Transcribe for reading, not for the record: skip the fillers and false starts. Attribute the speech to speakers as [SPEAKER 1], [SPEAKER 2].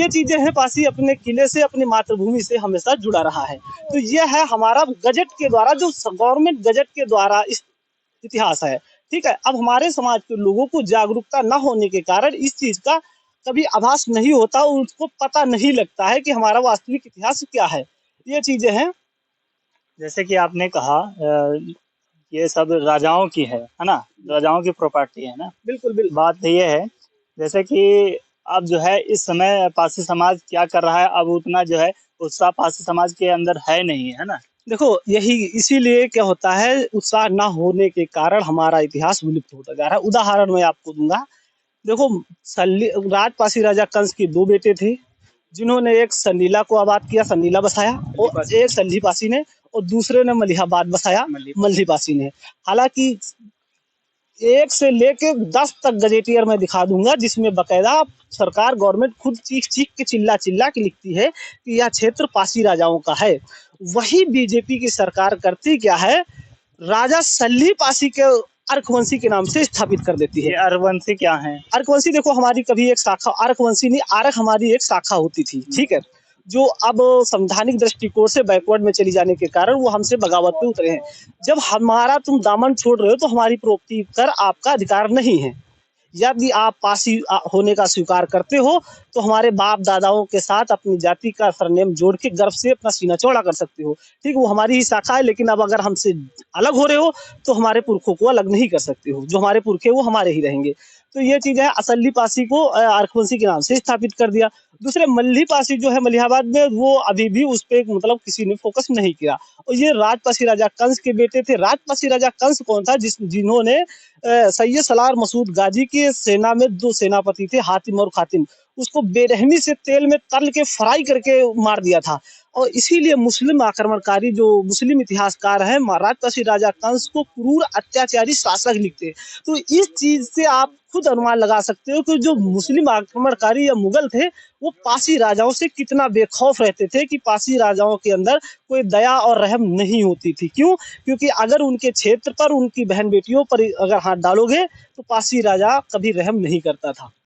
[SPEAKER 1] ये चीजें हैं, पासी अपने किले से, अपनी मातृभूमि से हमेशा जुड़ा रहा है। तो ये है हमारा गजट के द्वारा, जो गवर्नमेंट गजट के द्वारा इस इतिहास है। ठीक है, अब हमारे समाज के लोगों को जागरूकता न होने के कारण इस चीज का कभी आभास नहीं होता और उसको पता नहीं लगता है कि हमारा वास्तविक इतिहास क्या है। ये चीजें हैं।
[SPEAKER 2] जैसे कि आपने कहा ये सब राजाओं की है ना, राजाओं की प्रॉपर्टी है ना।
[SPEAKER 1] बिल्कुल बिल्कुल।
[SPEAKER 2] बात ये है जैसे कि अब जो है इस समय पारसी समाज क्या कर रहा है, अब उतना जो है उत्साह पारसी समाज के अंदर है नहीं, है ना।
[SPEAKER 1] देखो, यही इसीलिए क्या होता है, उत्साह ना होने के कारण हमारा इतिहास विलुप्त होता जा रहा है। उदाहरण मैं आपको दूंगा। देखो, राजपासी राजा कंस के दो बेटे थे, जिन्होंने एक संडीला को आबाद किया, संडीला बसाया, और एक सल्लीपासी ने, और दूसरे ने मलिहाबाद बसाया, मल्लीपासी ने। हालांकि 1 से लेके 10 तक गजेटियर मैं दिखा दूंगा, जिसमें बकायदा सरकार, गवर्नमेंट खुद चीख-चीख के, चिल्ला-चिल्ला के लिखती है कि यह क्षेत्र पासी राजाओं का है। वही बीजेपी की सरकार करती क्या है, राजा सल्लीपासी के अर्कवंशी के नाम से स्थापित कर देती है।
[SPEAKER 2] ये अर्कवंशी क्या है?
[SPEAKER 1] अर्कवंशी देखो, हमारी कभी एक शाखा, अर्कवंशी नहीं, आरक हमारी एक शाखा होती थी, ठीक है, जो अब संवैधानिक दृष्टिकोण से बैकवर्ड में चली जाने के कारण वो हमसे बगावत पे उतरे हैं। जब हमारा तुम दामन छोड़ रहे हो तो हमारी प्रोक्ति कर आपका अधिकार नहीं है। यदि आप पासी होने का स्वीकार करते हो तो हमारे बाप दादाओं के साथ अपनी जाति का सरनेम जोड़ के गर्व से अपना सीना चौड़ा कर सकते हो। ठीक, वो हमारी ही शाखा है, लेकिन अब अगर हमसे अलग हो रहे हो तो हमारे पुरखों को अलग नहीं कर सकते हो। जो हमारे पुरखे वो हमारे ही रहेंगे। तो ये चीज है, सल्लीपासी को अर्कवंशी के नाम से स्थापित कर दिया। दूसरे मल्लीपासी जो है मलिहाबाद में, वो अभी भी उस पे मतलब किसी ने फोकस नहीं किया। और ये राजपासी राजा कंस के बेटे थे। राजपासी राजा कंस कौन था? जिन्होंने सैयद सलार मसूद गाजी की सेना में 2 सेनापति थे, हातिम और खातिम, उसको बेरहमी से तेल में तल के फ्राई करके मार दिया था। और इसीलिए मुस्लिम आक्रमणकारी जो मुस्लिम इतिहासकार हैं, राजपासी राजा कंस को क्रूर अत्याचारी शासक लिखते हैं। तो इस चीज से आप खुद अनुमान लगा सकते हो कि जो मुस्लिम आक्रमणकारी या मुगल थे, वो पासी राजाओं से कितना बेखौफ रहते थे कि पासी राजाओं के अंदर कोई दया और रहम नहीं होती थी। क्यों? क्योंकि अगर उनके क्षेत्र पर, उनकी बहन बेटियों पर अगर हाथ डालोगे तो पासी राजा कभी रहम नहीं करता था।